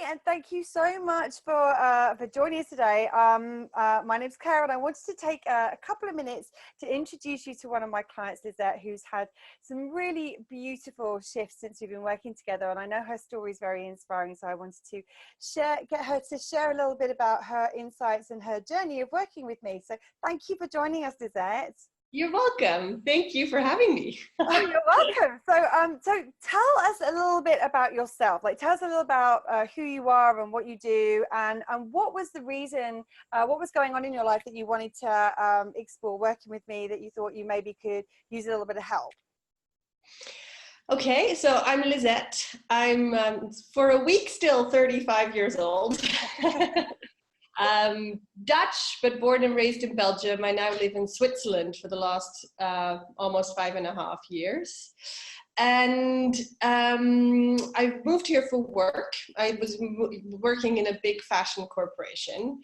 and thank you so much for joining us today. My name's Claire, and I wanted to take a couple of minutes to introduce you to one of my clients, Lisette, who's had some really beautiful shifts since we've been working together, and I know her story is very inspiring, so I wanted to get her to share a little bit about her insights and her journey of working with me. So thank you for joining us, Lisette. You're welcome. Thank you for having me. Oh, you're welcome. So tell us a little bit about yourself. Like, tell us a little about who you are and what you do, and what was the reason, what was going on in your life that you wanted to explore working with me, that you thought you maybe could use a little bit of help. Okay, so I'm Lisette. I'm for a week still 35 years old. Dutch, but born and raised in Belgium. I now live in Switzerland for the last almost 5.5 years. And I moved here for work. I was working in a big fashion corporation.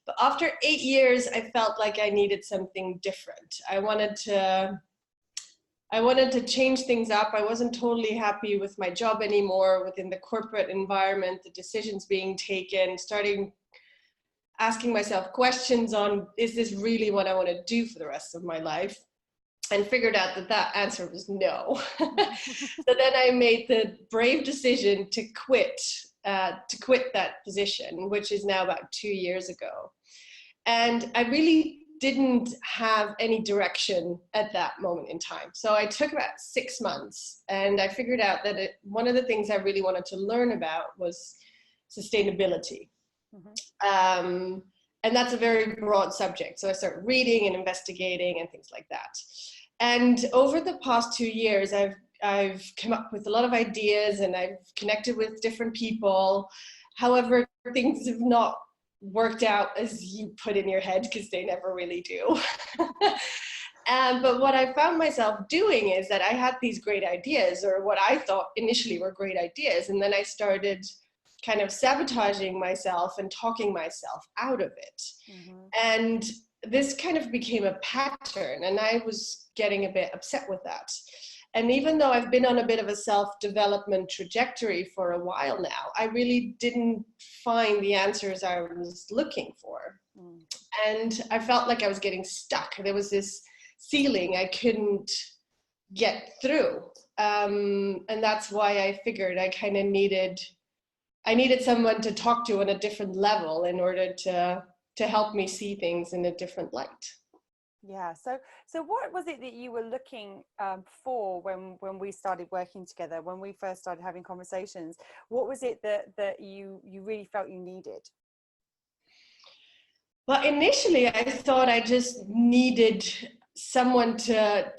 But after 8 years, I felt like I needed something different. I wanted to change things up. I wasn't totally happy with my job anymore, within the corporate environment, the decisions being taken, asking myself questions on, is this really what I want to do for the rest of my life? And figured out that answer was no. So then I made the brave decision to quit that position, which is now about 2 years ago. And I really didn't have any direction at that moment in time. So I took about 6 months, and I figured out that one of the things I really wanted to learn about was sustainability. Mm-hmm. And that's a very broad subject. So I started reading and investigating and things like that. And over the past 2 years, I've come up with a lot of ideas, and I've connected with different people. However, things have not worked out as you put in your head, because they never really do. But what I found myself doing is that I had these great ideas, or what I thought initially were great ideas, and then I started kind of sabotaging myself and talking myself out of it. Mm-hmm. And this kind of became a pattern, and I was getting a bit upset with that. And even though I've been on a bit of a self-development trajectory for a while now, I really didn't find the answers I was looking for. Mm. And I felt like I was getting stuck. There was this ceiling I couldn't get through. And that's why I figured I kind of needed someone to talk to on a different level in order to help me see things in a different light. Yeah. So what was it that you were looking for when we started working together, when we first started having conversations? What was it that you really felt you needed? Well, initially I thought I just needed someone to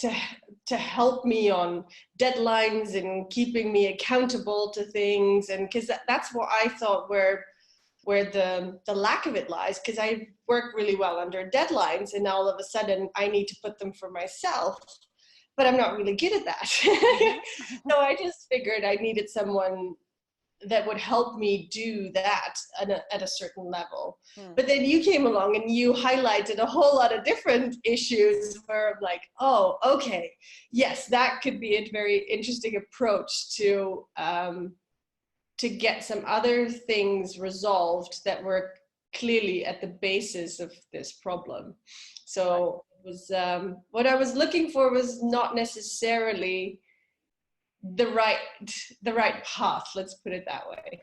help me on deadlines and keeping me accountable to things, and because that's what I thought where the lack of it lies, because I work really well under deadlines, and all of a sudden I need to put them for myself, but I'm not really good at that. So I just figured I needed someone that would help me do that at a certain level. But then you came along and you highlighted a whole lot of different issues where I'm like, oh, okay, yes, that could be a very interesting approach to get some other things resolved that were clearly at the basis of this problem. So it was, what I was looking for was not necessarily the right path, let's put it that way.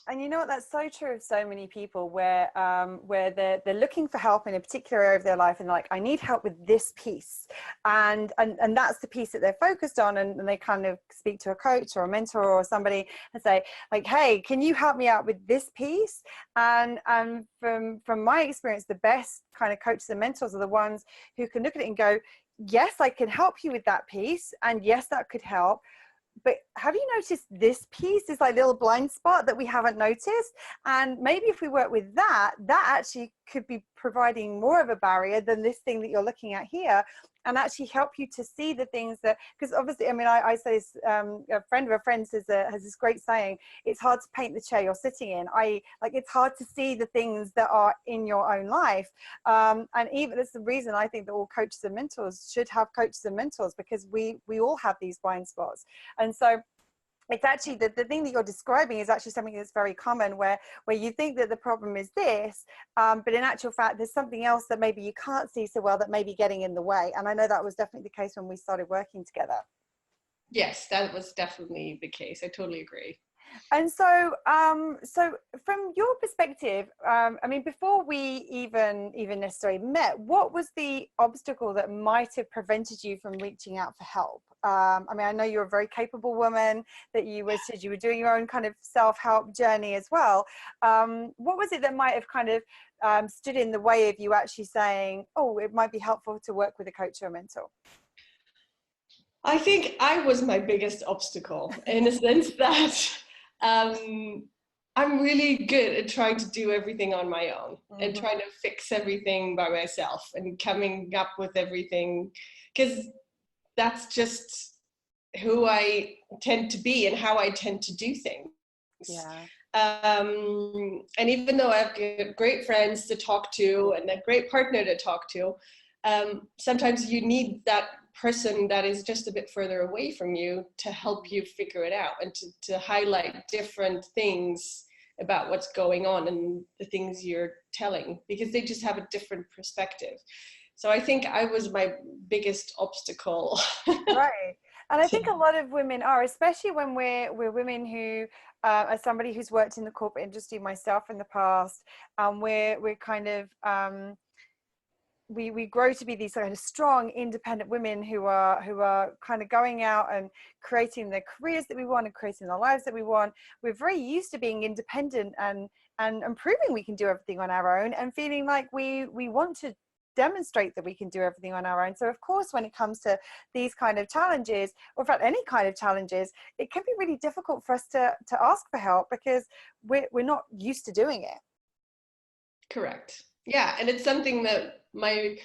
And you know what, that's so true of so many people, where they're looking for help in a particular area of their life, and they're like, I need help with this piece, and that's the piece that they're focused on, and they kind of speak to a coach or a mentor or somebody and say, like, hey, can you help me out with this piece? And from my experience, the best kind of coaches and mentors are the ones who can look at it and go, yes, I can help you with that piece, and yes, that could help. But have you noticed this piece, this like little blind spot that we haven't noticed? And maybe if we work with that actually could be providing more of a barrier than this thing that you're looking at here, and actually help you to see the things that, because obviously, I mean, I say this, a friend of a friend has this great saying, it's hard to paint the chair you're sitting in. It's hard to see the things that are in your own life. And even that's the reason I think that all coaches and mentors should have coaches and mentors, because we all have these blind spots. And so it's actually the thing that you're describing is actually something that's very common, where you think that the problem is this, but in actual fact there's something else that maybe you can't see so well that may be getting in the way. And I know that was definitely the case when we started working together. Yes, that was definitely the case. I totally agree. And so, so from your perspective, I mean, before we even necessarily met, what was the obstacle that might have prevented you from reaching out for help? I mean, I know you're a very capable woman, that said you were doing your own kind of self-help journey as well. What was it that might have kind of stood in the way of you actually saying, oh, it might be helpful to work with a coach or a mentor? I think I was my biggest obstacle, in a sense that I'm really good at trying to do everything on my own, and trying to fix everything by myself and coming up with everything, because that's just who I tend to be and how I tend to do things. Yeah. And even though I have great friends to talk to and a great partner to talk to, sometimes you need that person that is just a bit further away from you to help you figure it out, and to highlight different things about what's going on and the things you're telling, because they just have a different perspective. So I think I was my biggest obstacle. Right. And I think a lot of women are, especially when we're women who, as somebody who's worked in the corporate industry myself in the past, we're kind of, we grow to be these kind of strong, independent women who are kind of going out and creating the careers that we want and creating the lives that we want. We're very used to being independent and proving we can do everything on our own, and feeling like we want to demonstrate that we can do everything on our own. So of course, when it comes to these kind of challenges, or in fact any kind of challenges, it can be really difficult for us to ask for help, because we're not used to doing it. Correct. Yeah, and it's something that my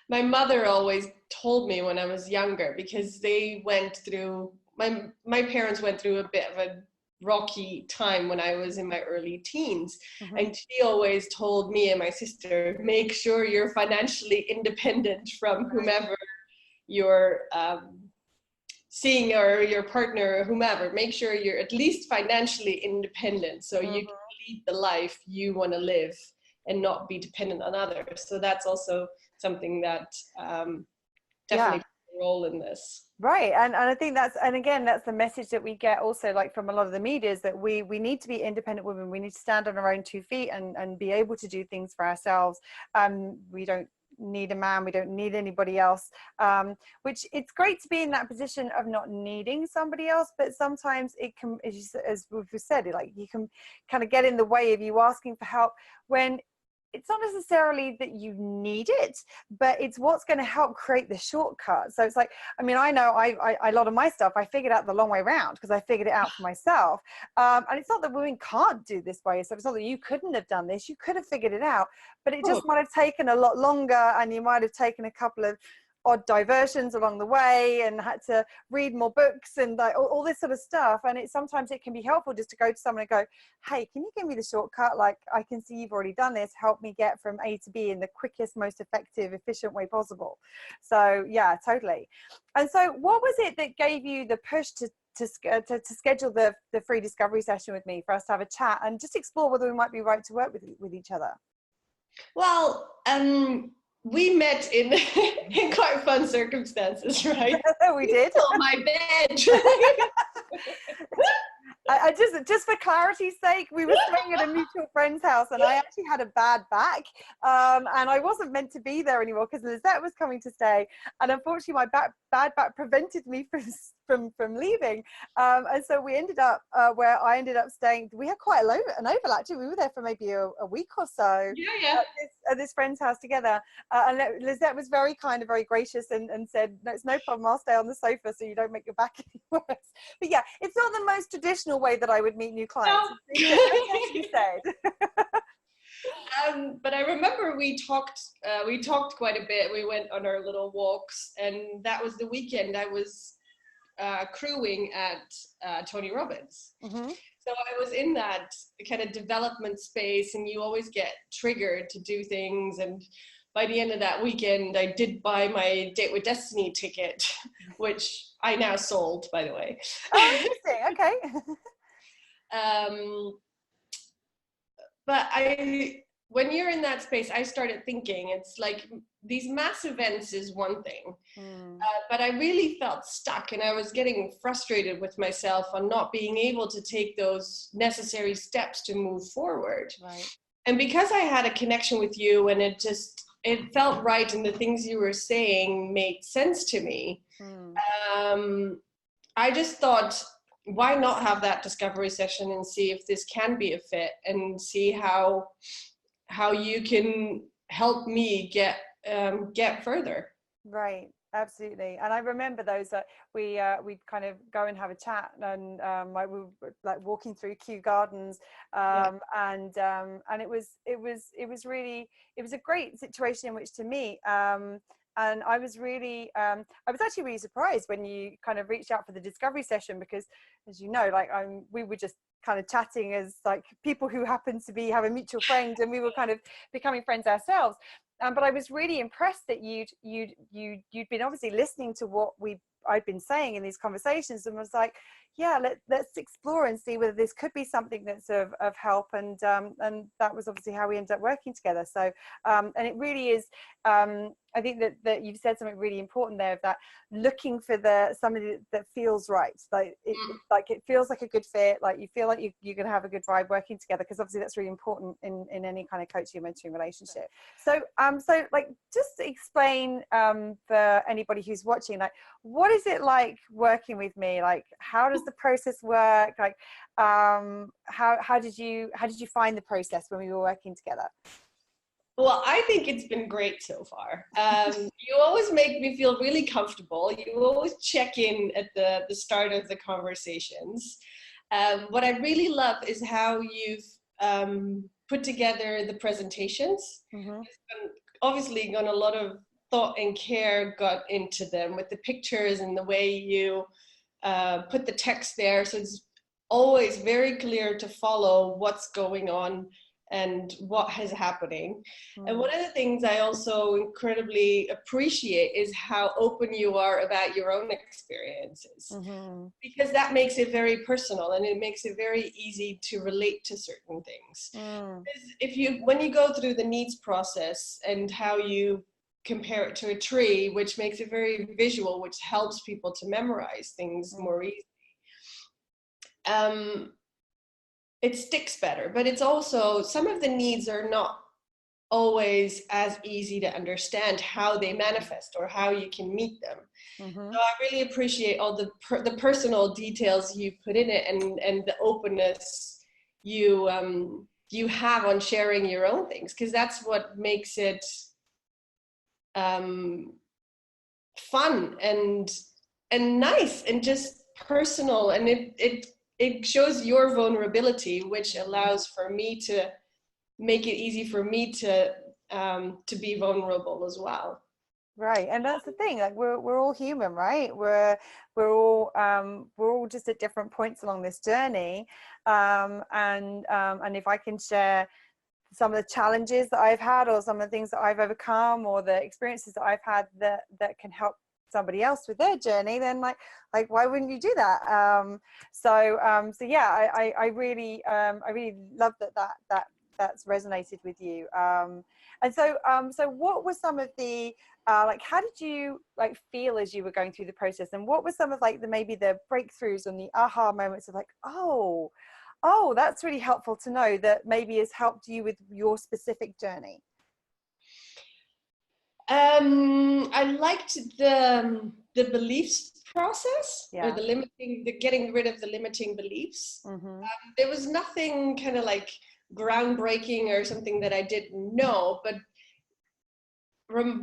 mother always told me when I was younger, because they went through, my parents went through a bit of a rocky time when I was in my early teens. And she always told me and my sister, make sure you're financially independent from whomever you're seeing, or your partner, or whomever. Make sure you're at least financially independent, so you can lead the life you want to live and not be dependent on others. So that's also something that definitely plays a role in this. Right. And I think that's, and again, that's the message that we get also, like from a lot of the media, is that we need to be independent women. We need to stand on our own 2 feet and be able to do things for ourselves. We don't need a man, we don't need anybody else, which it's great to be in that position of not needing somebody else, but sometimes it can, as we've said, like you can kind of get in the way of you asking for help, when it's not necessarily that you need it, but it's what's going to help create the shortcut. So it's like, I mean, I know a lot of my stuff I figured out the long way around, because I figured it out for myself. And it's not that women can't do this by yourself. It's not that you couldn't have done this. You could have figured it out, but it just might have taken a lot longer, and you might have taken a couple of odd diversions along the way and had to read more books and like all this sort of stuff. And sometimes it can be helpful just to go to someone and go, hey, can you give me the shortcut? Like, I can see you've already done this, help me get from A to B in the quickest, most effective, efficient way possible. So yeah, totally. And so what was it that gave you the push to schedule the free discovery session with me, for us to have a chat and just explore whether we might be right to work with each other? Well, we met in in quite fun circumstances, right? We did. On my bed. I just for clarity's sake, we were staying at a mutual friend's house, and I actually had a bad back, and I wasn't meant to be there anymore because Lisette was coming to stay, and unfortunately my bad back prevented me from leaving, and so we ended up where I ended up staying. We had quite an overlap too. We were there for maybe a week or so. Yeah. At this friend's house together, and Lisette was very kind and very gracious, and said, no, it's no problem, I'll stay on the sofa so you don't make your back any worse. But yeah, it's not the most traditional way that I would meet new clients. No. As you said. But I remember we talked quite a bit. We went on our little walks, and that was the weekend I was crewing at Tony Robbins. So I was in that kind of development space, and you always get triggered to do things. And by the end of that weekend, I did buy my Date with Destiny ticket, which I now sold, by the way. Oh, interesting. Okay. But when you're in that space, I started thinking, it's like these mass events is one thing, but I really felt stuck, and I was getting frustrated with myself on not being able to take those necessary steps to move forward. Right. And because I had a connection with you, and it felt right, and the things you were saying made sense to me, I just thought, why not have that discovery session and see if this can be a fit, and see how you can help me get further. Right, absolutely. And I remember those that we'd kind of go and have a chat, and like we were like walking through Kew Gardens, and it was a great situation in which to meet. And I was actually really surprised when you kind of reached out for the discovery session, because, as you know, like we were just kind of chatting as like people who happen to have a mutual friend, and we were kind of becoming friends ourselves. But I was really impressed that you'd been obviously listening to what I'd been saying in these conversations, and was like, yeah, let's explore and see whether this could be something that's of help. And that was obviously how we ended up working together. So and it really is, I think that you've said something really important there, of that looking for somebody that feels right, like it feels like a good fit, like you feel like you're going to have a good vibe working together, because obviously that's really important in any kind of coaching or mentoring relationship. So like, just explain for anybody who's watching, like, what is it like working with me? Like, how does the process work? Like, how did you find the process when we were working together? Well, I think it's been great so far. You always make me feel really comfortable. You always check in at the start of the conversations. What I really love is how you've put together the presentations. Obviously got a lot of thought and care got into them, with the pictures and the way you put the text there. So it's always very clear to follow what's going on and what is happening. And one of the things I also incredibly appreciate is how open you are about your own experiences, because that makes it very personal, and it makes it very easy to relate to certain things. When you go through the needs process and how you compare it to a tree, which makes it very visual, which helps people to memorize things more easily, it sticks better. But it's also, some of the needs are not always as easy to understand how they manifest or how you can meet them. So I really appreciate all the personal details you put in it, and the openness you have on sharing your own things, because that's what makes it fun and nice and just personal, and it shows your vulnerability, which allows for me to make it easy for me to be vulnerable as well. Right, and that's the thing. Like, we're all human, right? We're all just at different points along this journey, and if I can share some of the challenges that I've had, or some of the things that I've overcome, or the experiences that I've had that can help somebody else with their journey, then like why wouldn't you do that? So yeah, I really love that's resonated with you. And so what were some of the like, how did you like feel as you were going through the process, and what were some of like maybe the breakthroughs and the aha moments of like, oh, that's really helpful to know, that maybe has helped you with your specific journey? I liked the beliefs process, or the getting rid of the limiting beliefs. There was nothing kind of like groundbreaking or something that I didn't know, but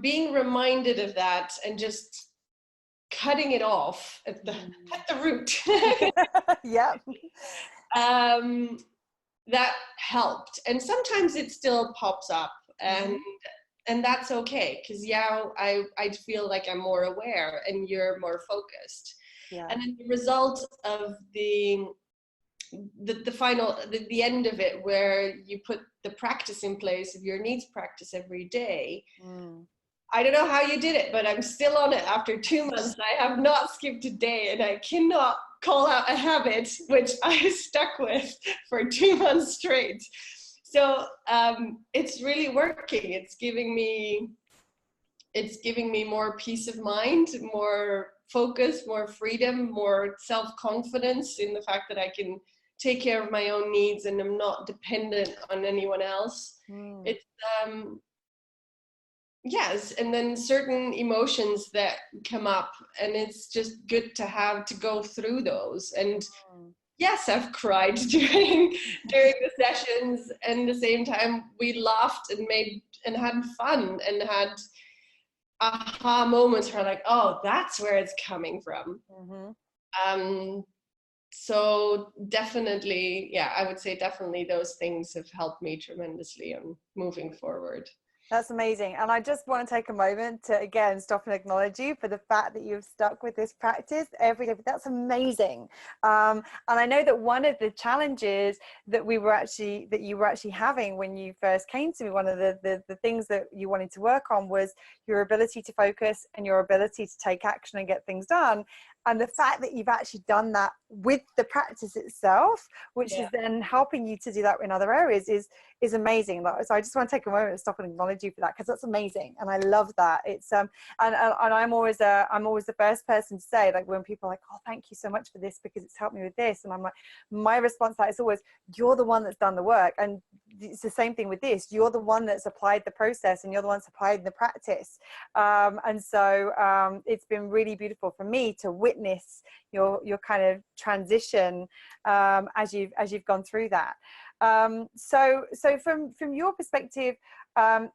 being reminded of that and just cutting it off at the root. Yeah. That helped. And sometimes it still pops up, and that's okay, because I feel like I'm more aware and you're more focused. And then the result of the the end of it, where you put the practice in place of your needs practice every day. I don't know how you did it, but I'm still on it after 2 months. I have not skipped a day, and I cannot call out a habit which I stuck with for 2 months straight. So it's really working. It's giving me more peace of mind, more focus, more freedom, more self-confidence in the fact that I can take care of my own needs and I'm not dependent on anyone else. It's yes, and then certain emotions that come up, and it's just good to have to go through those. And yes, I've cried during the sessions, and at the same time we laughed and had fun and had aha moments where like, oh, that's where it's coming from. So definitely, yeah, I would say definitely those things have helped me tremendously on moving forward. That's amazing. And I just want to take a moment to, again, stop and acknowledge you for the fact that you've stuck with this practice every day. That's amazing. And I know that one of the challenges that you were actually having when you first came to me, one of the things that you wanted to work on was your ability to focus and your ability to take action and get things done. And the fact that you've actually done that with the practice itself, which is then helping you to do that in other areas, is amazing. So I just want to take a moment and stop and acknowledge you for that, because that's amazing, and I love that. It's and I'm always the first person to say, like, when people are like, oh, thank you so much for this because it's helped me with this, and I'm like, my response to that is always, you're the one that's done the work. And it's the same thing with this. You're the one that's applied the process, and you're the one that's applied the practice. And so it's been really beautiful for me to witness your kind of transition as you've gone through that. So from your perspective,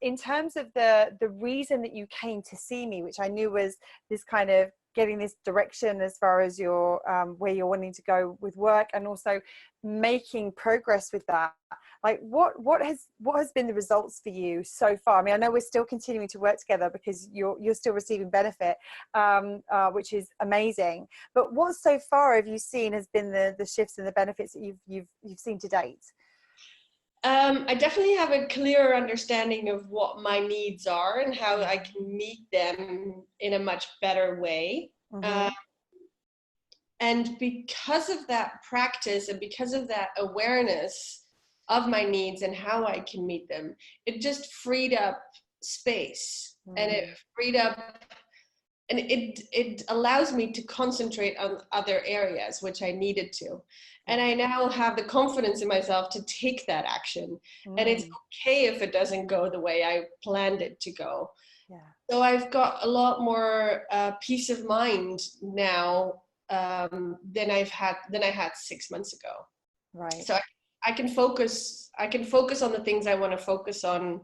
in terms of the reason that you came to see me, which I knew was this kind of getting this direction as far as your where you're wanting to go with work, and also making progress with that, like what has been the results for you so far? I mean, I know we're still continuing to work together because you're still receiving benefit, which is amazing, but what so far have you seen has been the shifts and the benefits that you've seen to date? I definitely have a clearer understanding of what my needs are and how I can meet them in a much better way. And because of that practice and because of that awareness of my needs and how I can meet them, it just freed up space, and it freed up, and it allows me to concentrate on other areas, which I needed to. And I now have the confidence in myself to take that action. And it's okay if it doesn't go the way I planned it to go. So I've got a lot more peace of mind now than I had 6 months ago. Right. So I can focus on the things I want to focus on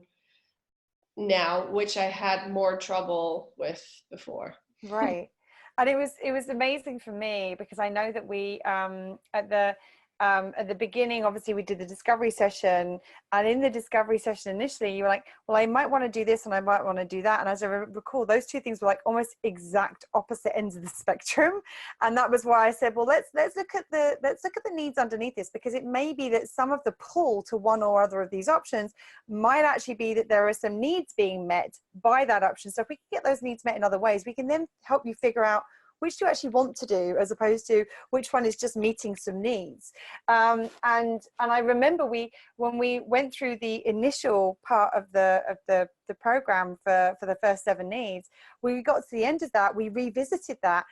now, which I had more trouble with before. Right. And it was amazing for me because I know that we at the beginning, obviously we did the discovery session, and in the discovery session initially you were like, well, I might want to do this and I might want to do that, and as I recall, those two things were like almost exact opposite ends of the spectrum. And that was why I said, well, let's look at the needs underneath this, because it may be that some of the pull to one or other of these options might actually be that there are some needs being met by that option. So if we can get those needs met in other ways, we can then help you figure out which do you actually want to do, as opposed to which one is just meeting some needs. And I remember when we went through the initial part of the program for the first 7 needs, we got to the end of that, we revisited that.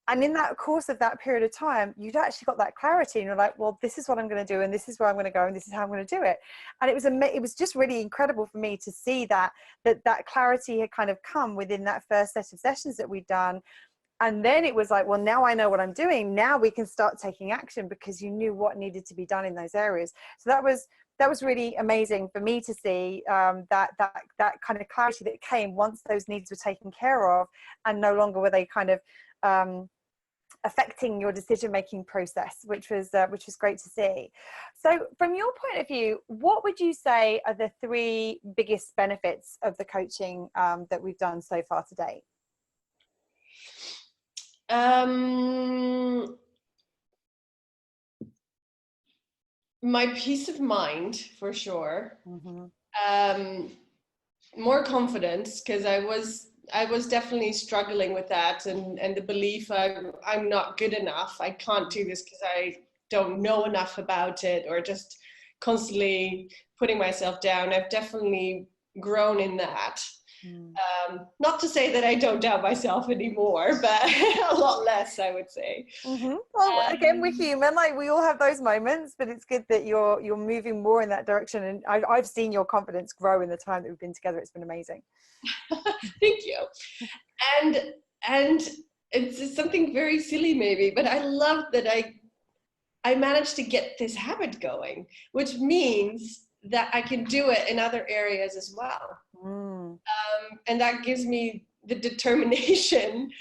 And in that course of that period of time, you'd actually got that clarity, and you're like, well, this is what I'm going to do, and this is where I'm going to go, and this is how I'm going to do it. And it was just really incredible for me to see that clarity had kind of come within that first set of sessions that we'd done. And then it was like, well, now I know what I'm doing. Now we can start taking action, because you knew what needed to be done in those areas. So that was really amazing for me to see, that kind of clarity that came once those needs were taken care of, and no longer were they kind of affecting your decision-making process, which was great to see. So from your point of view, what would you say are the 3 biggest benefits of the coaching that we've done so far to date? My peace of mind, for sure. Mm-hmm. More confidence, because I was definitely struggling with that, and the belief I'm not good enough. I can't do this because I don't know enough about it, or just constantly putting myself down. I've definitely grown in that. Mm. Not to say that I don't doubt myself anymore, but a lot less, I would say. Mm-hmm. Well, again, we're Um, human. Like we all have those moments, but it's good that you're moving more in that direction. And I've seen your confidence grow in the time that we've been together. It's been amazing. Thank you. And and it's just something very silly maybe, but I love that I managed to get this habit going, which means that I can do it in other areas as well. Mm. And that gives me the determination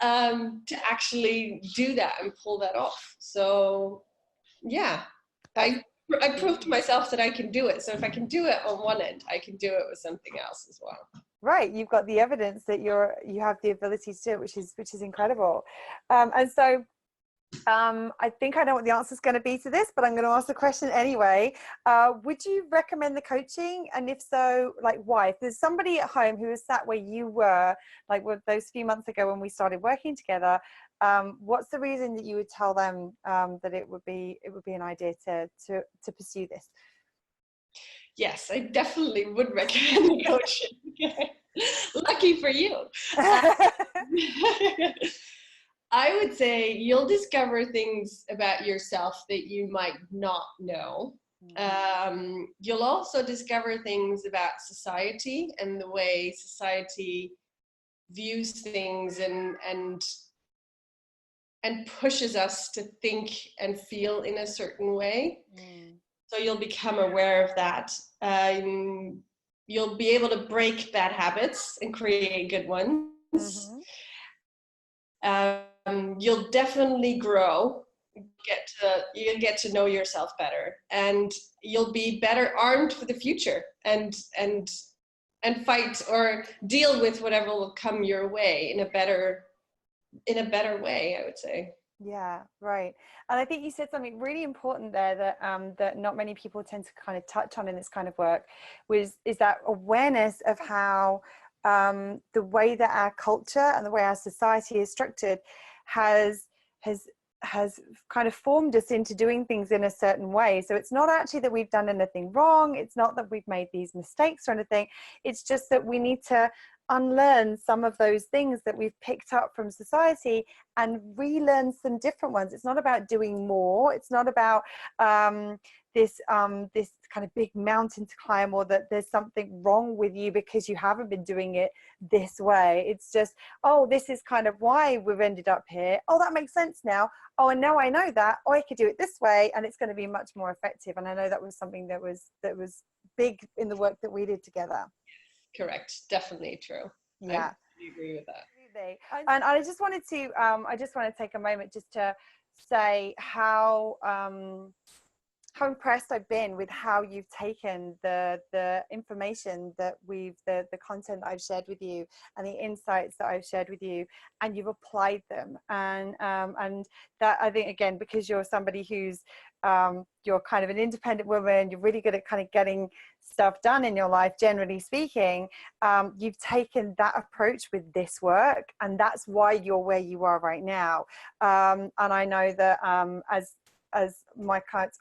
to actually do that and pull that off. So yeah, That's I proved to myself that I can do it. So if I can do it on one end, I can do it with something else as well. right. You've got the evidence that you have the ability to do it, which is incredible. And so I think I know what the answer is going to be to this, but I'm going to ask the question anyway. Would you recommend the coaching? And if so, like why? If there's somebody at home who is sat where you were, like with those few months ago when we started working together, what's the reason that you would tell them that it would be an idea to pursue this? Yes, I definitely would recommend the coaching. Lucky for you. Uh, I would say you'll discover things about yourself that you might not know. You'll also discover things about society and the way society views things, and pushes us to think and feel in a certain way. Mm. So you'll become aware of that. You'll be able to break bad habits and create good ones. Mm-hmm. You'll definitely grow. You'll get to know yourself better, and you'll be better armed for the future, and fight or deal with whatever will come your way in a better way, I would say. Yeah, right. And I think you said something really important there that that not many people tend to kind of touch on in this kind of work, is that awareness of how the way that our culture and the way our society is structured has has has kind of formed us into doing things in a certain way. So it's not actually that we've done anything wrong. It's not that we've made these mistakes or anything. It's just that we need to unlearn some of those things that we've picked up from society and relearn some different ones. It's not about doing more. It's not about this kind of big mountain to climb, or that there's something wrong with you because you haven't been doing it this way. It's just, oh, this is kind of why we've ended up here. Oh, that makes sense now. Oh, and now I know that. Oh, I could do it this way, and it's going to be much more effective. And I know that was something that was big in the work that we did together. Correct. Definitely true. I Yeah. completely agree with that. Absolutely. And I just want to take a moment just to say how impressed I've been with how you've taken the information that the content that I've shared with you and the insights that I've shared with you, and you've applied them. And that, I think, again, because you're somebody who's you're kind of an independent woman, you're really good at kind of getting stuff done in your life, generally speaking. You've taken that approach with this work, and that's why you're where you are right now. And I know that as my clients,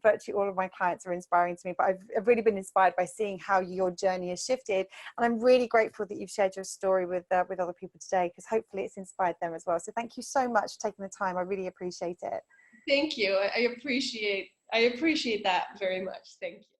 virtually all of my clients are inspiring to me, but I've really been inspired by seeing how your journey has shifted. And I'm really grateful that you've shared your story with other people today, because hopefully it's inspired them as well. So thank you so much for taking the time. I really appreciate it. Thank you. I appreciate that very much. Thank you.